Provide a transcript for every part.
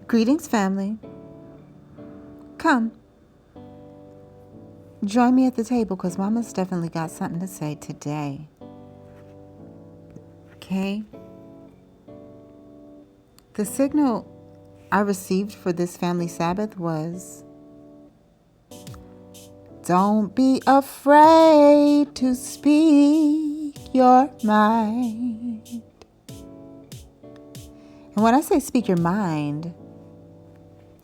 Greetings, family. Come, join me at the table because Mama's definitely got something to say today. Okay? The signal I received for this family Sabbath was, don't be afraid to speak your mind. And when I say speak your mind,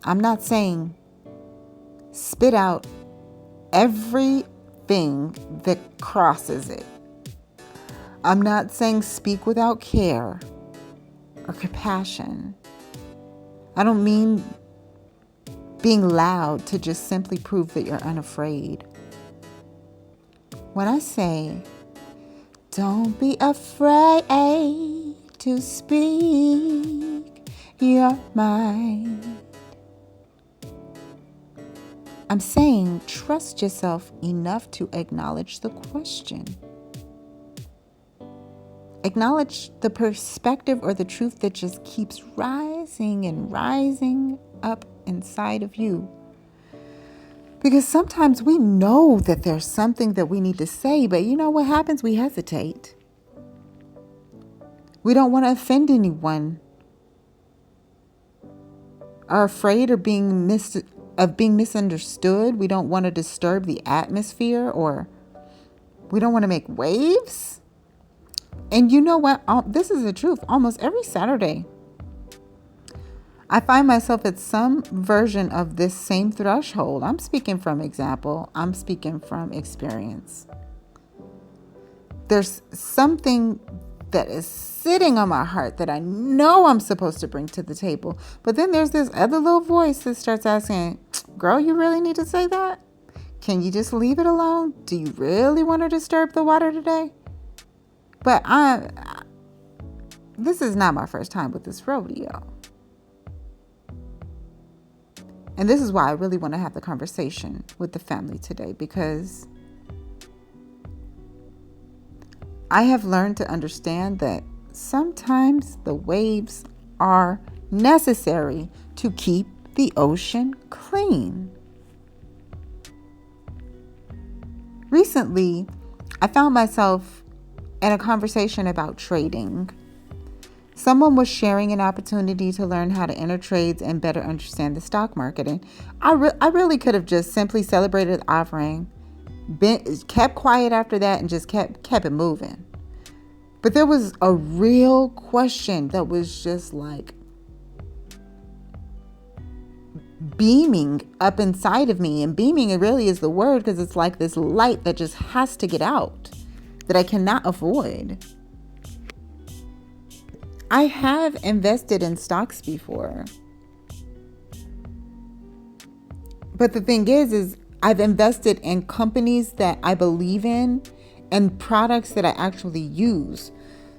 I'm not saying spit out everything that crosses it. I'm not saying speak without care or compassion. I don't mean being loud to just simply prove that you're unafraid. When I say, don't be afraid to speak your mind, I'm saying trust yourself enough to acknowledge the question. Acknowledge the perspective or the truth that just keeps rising and rising up inside of you. Because sometimes we know that there's something that we need to say, but you know what happens? We hesitate. We don't want to offend anyone. Are afraid of being misunderstood. We don't want to disturb the atmosphere, or we don't want to make waves. And you know what? This is the truth. Almost every Saturday, I find myself at some version of this same threshold. I'm speaking from example. I'm speaking from experience. There's something that is sitting on my heart that I know I'm supposed to bring to the table. But then there's this other little voice that starts asking, girl, you really need to say that? Can you just leave it alone? Do you really want to disturb the water today? But this is not my first time with this rodeo. And this is why I really want to have the conversation with the family today, because I have learned to understand that sometimes the waves are necessary to keep the ocean clean. Recently, I found myself in a conversation about trading. Someone was sharing an opportunity to learn how to enter trades and better understand the stock market. And I really could have just simply celebrated the offering, kept quiet after that, and just kept it moving. But there was a real question that was just like beaming up inside of me. And beaming, it really is the word, because it's like this light that just has to get out, that I cannot avoid. I have invested in stocks before. But the thing is I've invested in companies that I believe in and products that I actually use.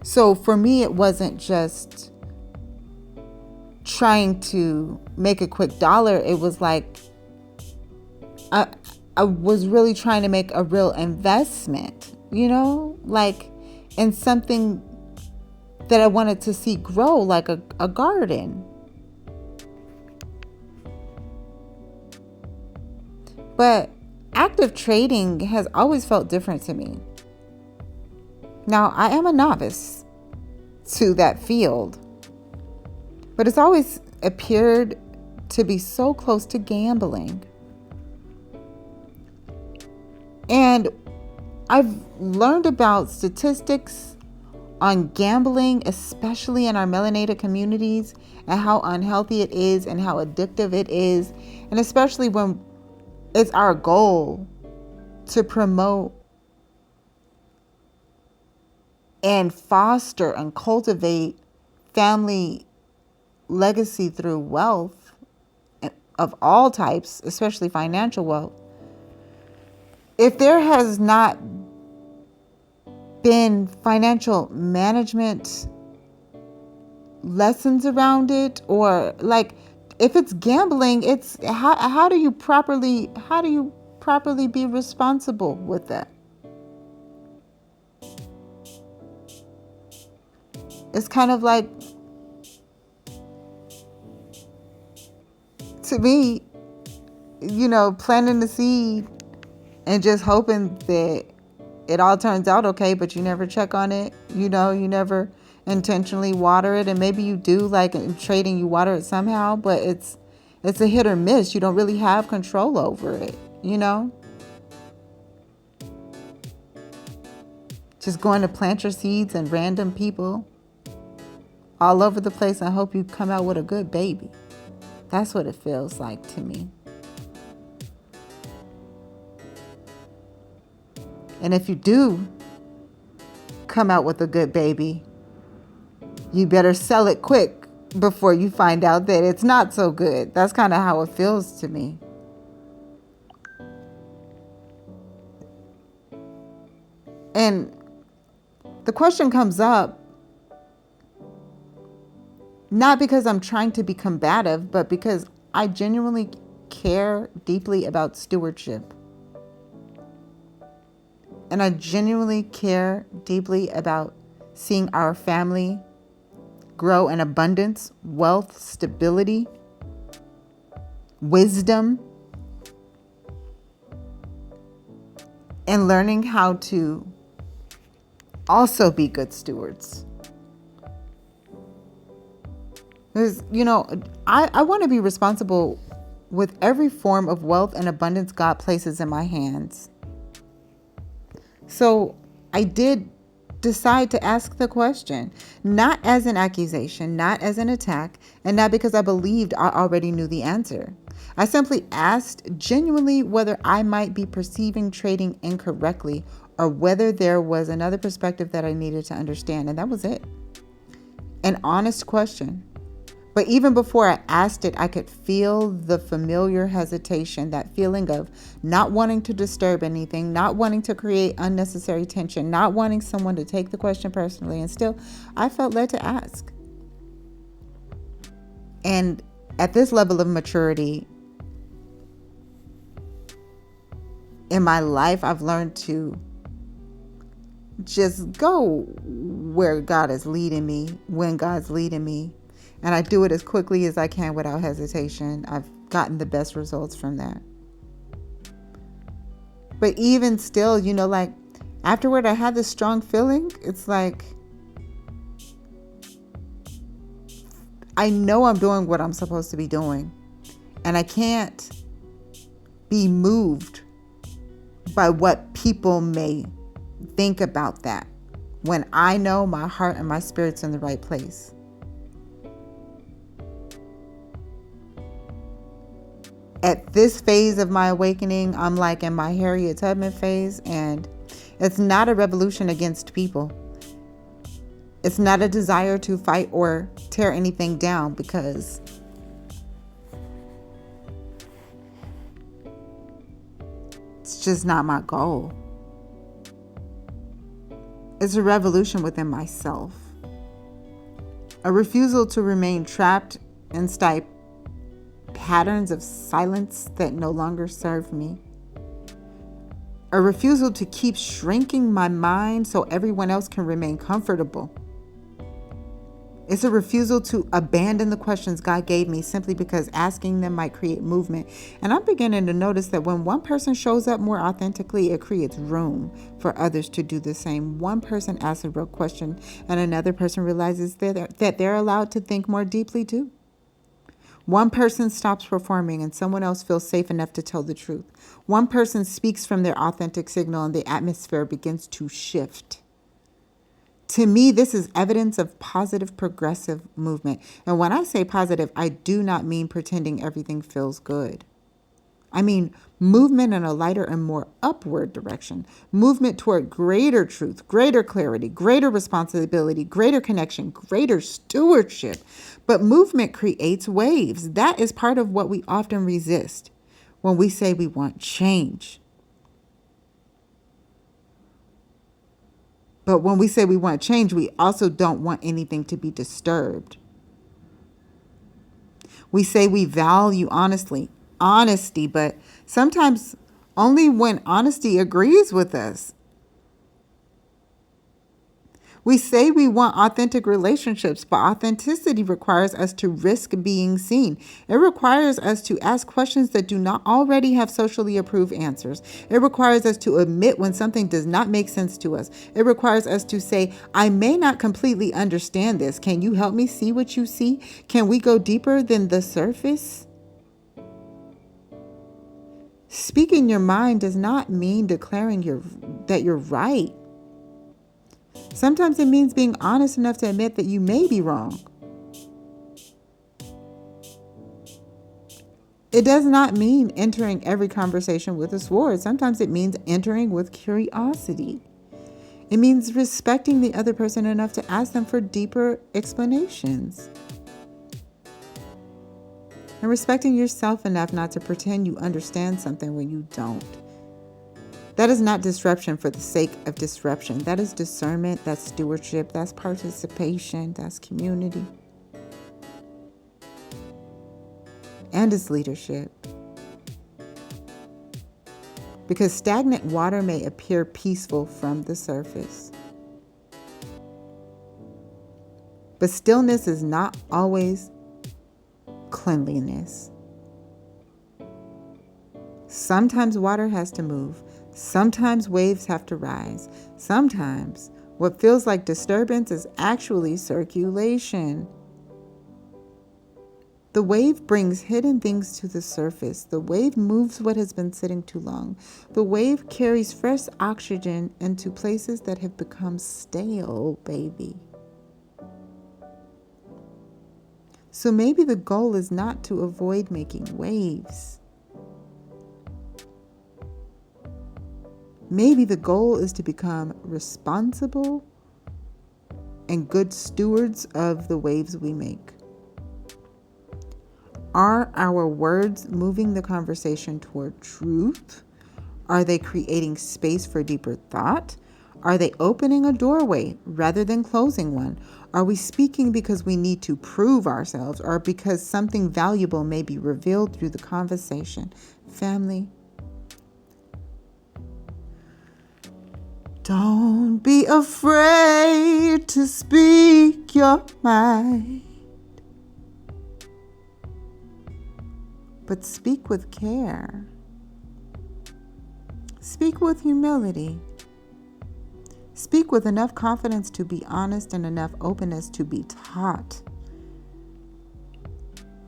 So for me, it wasn't just trying to make a quick dollar. It was like I was really trying to make a real investment, like in something that I wanted to see grow, like a garden. But active trading has always felt different to me. Now, I am a novice to that field, but it's always appeared to be so close to gambling. And I've learned about statistics on gambling, especially in our melanated communities, and how unhealthy it is and how addictive it is. And especially when it's our goal to promote and foster and cultivate family legacy through wealth of all types, especially financial wealth. If there has not been financial management lessons around it, or like if it's gambling, it's how do you properly be responsible with that? It's kind of like To me, planting the seed and just hoping that it all turns out okay, but you never check on it. You never intentionally water it, and maybe you do, like in trading, you water it somehow, but it's a hit or miss. You don't really have control over it. Just going to plant your seeds in random people all over the place and hope you come out with a good baby. That's what it feels like to me. And if you do come out with a good baby, you better sell it quick before you find out that it's not so good. That's kind of how it feels to me. And the question comes up not because I'm trying to be combative, but because I genuinely care deeply about stewardship. And I genuinely care deeply about seeing our family grow in abundance, wealth, stability, wisdom, and learning how to also be good stewards. Because, I want to be responsible with every form of wealth and abundance God places in my hands. So I did decide to ask the question, not as an accusation, not as an attack, and not because I believed I already knew the answer. I simply asked genuinely whether I might be perceiving trading incorrectly or whether there was another perspective that I needed to understand. And that was it. An honest question. But even before I asked it, I could feel the familiar hesitation, that feeling of not wanting to disturb anything, not wanting to create unnecessary tension, not wanting someone to take the question personally. And still, I felt led to ask. And at this level of maturity in my life, I've learned to just go where God is leading me, when God's leading me. And I do it as quickly as I can without hesitation. I've gotten the best results from that. But even still, like afterward, I had this strong feeling. It's like, I know I'm doing what I'm supposed to be doing. And I can't be moved by what people may think about that when I know my heart and my spirit's in the right place. At this phase of my awakening, I'm like in my Harriet Tubman phase, and it's not a revolution against people. It's not a desire to fight or tear anything down, because it's just not my goal. It's a revolution within myself. A refusal to remain trapped inside patterns of silence that no longer serve me. A refusal to keep shrinking my mind so everyone else can remain comfortable. It's a refusal to abandon the questions God gave me simply because asking them might create movement. And I'm beginning to notice that when one person shows up more authentically, it creates room for others to do the same. One person asks a real question and another person realizes that they're allowed to think more deeply too. One person stops performing and someone else feels safe enough to tell the truth. One person speaks from their authentic signal and the atmosphere begins to shift. To me, this is evidence of positive, progressive movement. And when I say positive, I do not mean pretending everything feels good. I mean movement in a lighter and more upward direction. Movement toward greater truth, greater clarity, greater responsibility, greater connection, greater stewardship. But movement creates waves. That is part of what we often resist when we say we want change. But when we say we want change, we also don't want anything to be disturbed. We say we value honesty, but sometimes only when honesty agrees with us. We say we want authentic relationships, but authenticity requires us to risk being seen. It requires us to ask questions that do not already have socially approved answers. It requires us to admit when something does not make sense to us. It requires us to say, I may not completely understand this. Can you help me see what you see? Can we go deeper than the surface? Speaking your mind does not mean declaring that you're right. Sometimes it means being honest enough to admit that you may be wrong. It does not mean entering every conversation with a sword. Sometimes it means entering with curiosity. It means respecting the other person enough to ask them for deeper explanations. And respecting yourself enough not to pretend you understand something when you don't. That is not disruption for the sake of disruption. That is discernment, that's stewardship, that's participation, that's community. And it's leadership. Because stagnant water may appear peaceful from the surface. But stillness is not always cleanliness. Sometimes water has to move. Sometimes waves have to rise. Sometimes what feels like disturbance is actually circulation. The wave brings hidden things to the surface. The wave moves what has been sitting too long. The wave carries fresh oxygen into places that have become stale, baby. So maybe the goal is not to avoid making waves. Maybe the goal is to become responsible and good stewards of the waves we make. Are our words moving the conversation toward truth? Are they creating space for deeper thought? Are they opening a doorway rather than closing one? Are we speaking because we need to prove ourselves or because something valuable may be revealed through the conversation? Family, don't be afraid to speak your mind, but speak with care. Speak with humility. Speak with enough confidence to be honest and enough openness to be taught.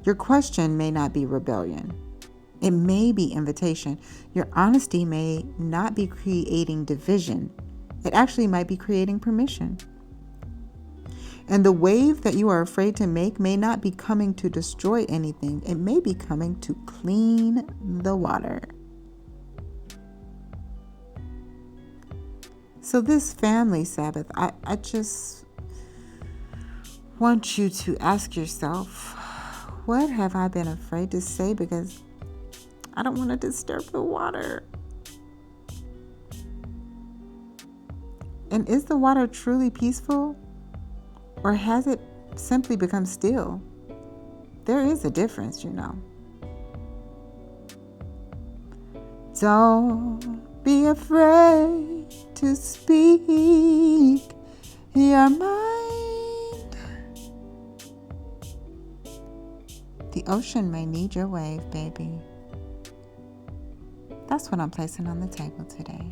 Your question may not be rebellion. It may be invitation. Your honesty may not be creating division. It actually might be creating permission. And the wave that you are afraid to make may not be coming to destroy anything. It may be coming to clean the water. So this family Sabbath, I just want you to ask yourself, what have I been afraid to say because I don't want to disturb the water? And is the water truly peaceful? Or has it simply become still? There is a difference, you know. Don't be afraid to speak your mind. The ocean may need your wave, baby. That's what I'm placing on the table today.